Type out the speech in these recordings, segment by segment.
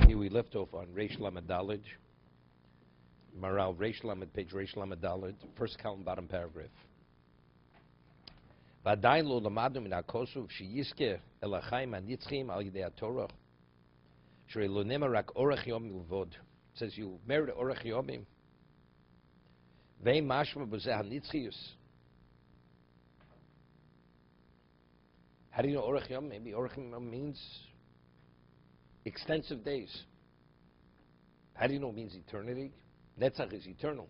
Here we left off on Reish Lamed Daled. Maharal, Reish Lamed, page Reish Lamed Daled, first column, bottom paragraph. ועדיין לא למדנו מן הכוסוף שיזכה אל החיים הנצחיים על ידי התורה, שהרי לא נאמר רק אורך יום מלבד. It says you merit אורך יומים. ואין משמע בזה הנצחיוס. How do you know אורך יום? Maybe אורך יום means extensive days. How do you know it means eternity? Netzach is eternal.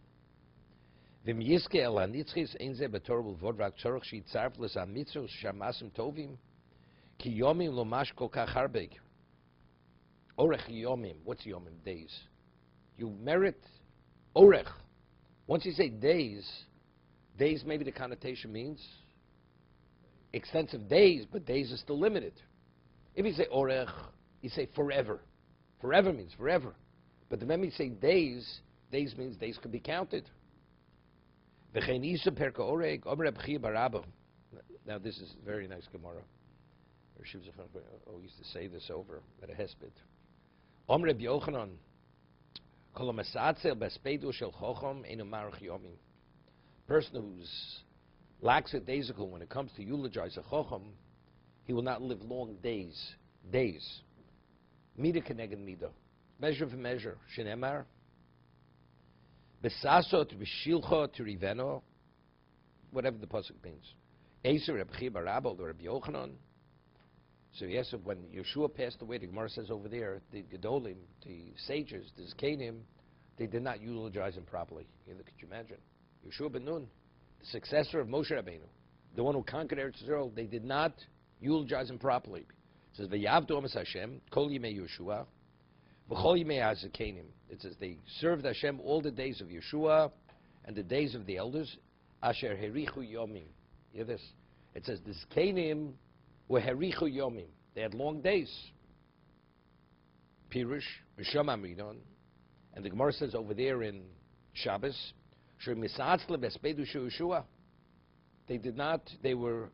ואם יזכה אל הנצחיס אין זה בתורה ולבד רק צורך שיצרף לזה המצוות שהמעשים טובים כי יומים לא מש כל כך הרבה. אורך יומים, what's יומים? Days. You merit אורך. Once you say days, days maybe the connotation means extensive days, but days are still limited. If you say orech, you say forever. Forever means forever. But the moment you say days, days means days could be counted. Now this is very nice Gemara. Used to say this over at a hesped. Person who's lackadaisical when it comes to eulogize a chacham, he will not live long days. Days. Mida keneged mida. Measure for measure. Shenemar. Besasot b'shilcha to riveno. Whatever the pasuk means. Eser Reb Chia bar Abba or Reb Yochanan. So yes, when Yeshua passed away, the Gemara says over there, the Gedolim, the sages, the Zkanim, they did not eulogize him properly. Could you imagine? Yeshua ben Nun, the successor of Moshe Rabbeinu, the one who conquered Eretz Yisrael, they did not eulogize him properly. It says, V'yavdu Amas Hashem, Kol Yimei Yeshua, V'chol Yimei HaZkanim. It says, they served Hashem all the days of Yeshua and the days of the elders, Asher Herichu Yomim. You hear this? It says, the Zkanim were Herichu Yomim. They had long days. Pirush, Misham Amridon. And the Gemara says over there in Shabbos, they did not, they were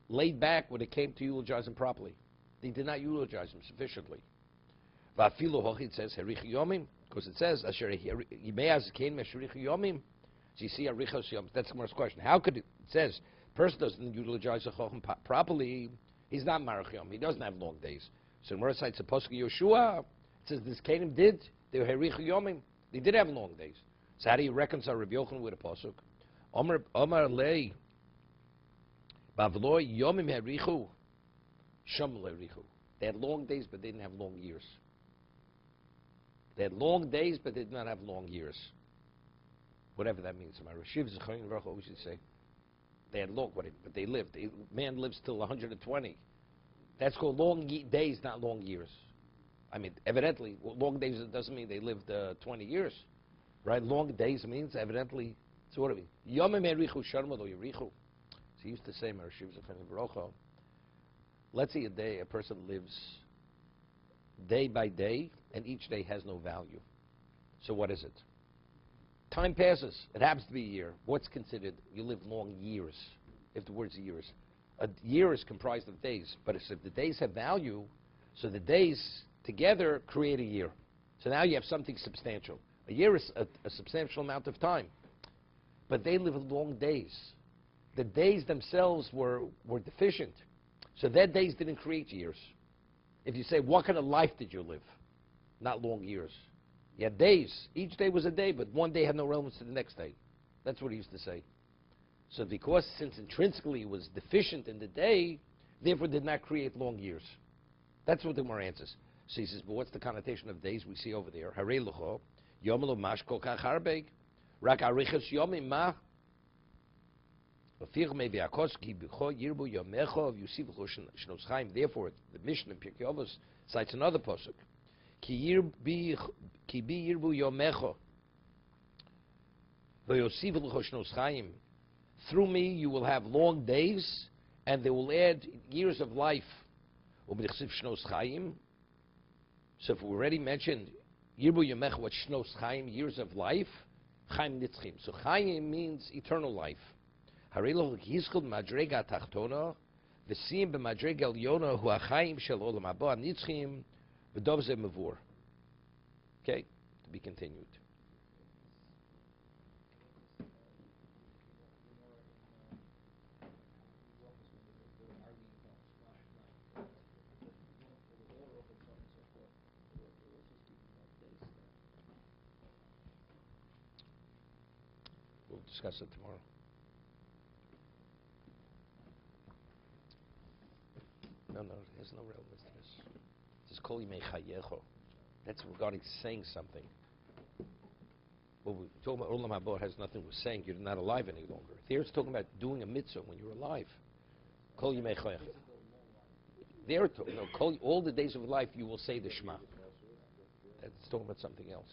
laid back when it came to eulogize him properly. They did not eulogize him sufficiently. It says, because it says, so you see, that's the first question. How could it says, person doesn't eulogize a chacham properly, he's not marach yom, he doesn't have long days. So in Gemara cites a pasuk Yeshua, it says this Canaan did, they were herich yomim, they did have long days. So how do you reconcile Rabbi Yochanan with a pasuk? Omar lei bavloi yomim herichu sham lerichu. They had long days, but they didn't have long years. They had long days, but they did not have long years. Whatever that means. My Rashiv Zechayin Baruch always used to say, they had long, but they lived. Man lives till 120. That's called long days, not long years. I mean, evidently, long days doesn't mean they lived 20 years. Right? Long days means, evidently, so what do we mean? Yomim erichu sharma lo yerichu. So he used to say, my Rashiv Zechayin Baruch, let's say a person lives day by day, and each day has no value. So what is it? Time passes. It happens to be a year. What's considered? You live long years, if the word's years. A year is comprised of days, but if the days have value, so the days together create a year. So now you have something substantial. A year is a substantial amount of time, but they live long days. The days themselves were deficient, so their days didn't create years. If you say, what kind of life did you live? Not long years. You had days. Each day was a day, but one day had no relevance to the next day. That's what he used to say. So because, since intrinsically it was deficient in the day, therefore did not create long years. That's what the Gemara answers. So he says, but what's the connotation of days we see over there? Harei l'cho, yom lo mash kol kach harbeg, rak arichas yomim ma, therefore, the Mishnah in Pirkei Avot cites another pasuk. Ki bi yirbu yomecho, v'yosiv l'cho shnos chaim. Through me you will have long days, and they will add years of life. U'b'dichsiv shnos chaim. So if we already mentioned yirbu yomecho, what shnos chaim, years of life, chaim nitzchim. So chaim means eternal life. Harilo Yizchud Madrega Tachtona, V'sim b'Madrega Yona Hu Achaim Shel Olam Haba Nitzchim V'Dov Ze Mavur. Okay? To be continued. We'll discuss it tomorrow. No, there's no relevance to this. It's kol yimei chayecho. That's regarding saying something. What we're talking about Olam Haba has nothing with saying you're not alive any longer. There it's talking about doing a mitzvah when you're alive. Kol yimei chayecho. There, all the days of life you will say the Shema. That's talking about something else.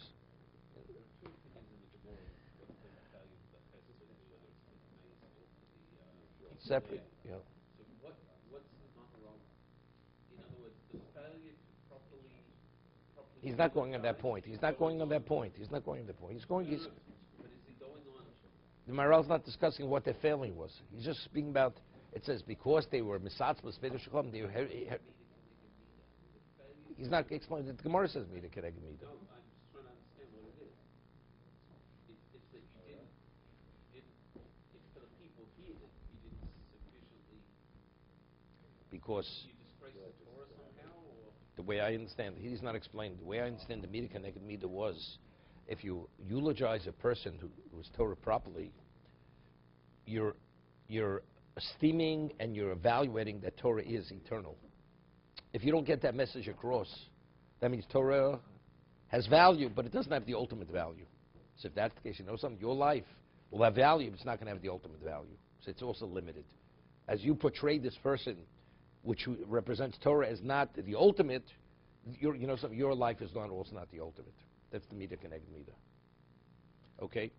Separate, yeah. So what's the Maharal? In other words, the failure to properly He's not going on that point. He's not going on that point. He's going. But is he going on? The Maharal's not discussing what their failing was. He's just speaking about. It says because they were misatzmas v'edushakom. He's not explaining. The Gemara says mida kedeg mida. No, I'm just trying to understand what it is. It's that you didn't. It's for the people here that you didn't sufficiently. Because You disgraced the Torah somehow, or the way I understand, he's not explaining. The way I understand the mida kedeg mida was, if you eulogize a person who was Torah properly, you're esteeming and you're evaluating that Torah is eternal. If you don't get that message across, that means Torah has value, but it doesn't have the ultimate value. So if that's the case, you know something, your life will have value, but it's not going to have the ultimate value. So it's also limited. As you portray this person, which represents Torah as not the ultimate, you know something, your life is also not the ultimate. That's the Mida Keneged Mida. Okay?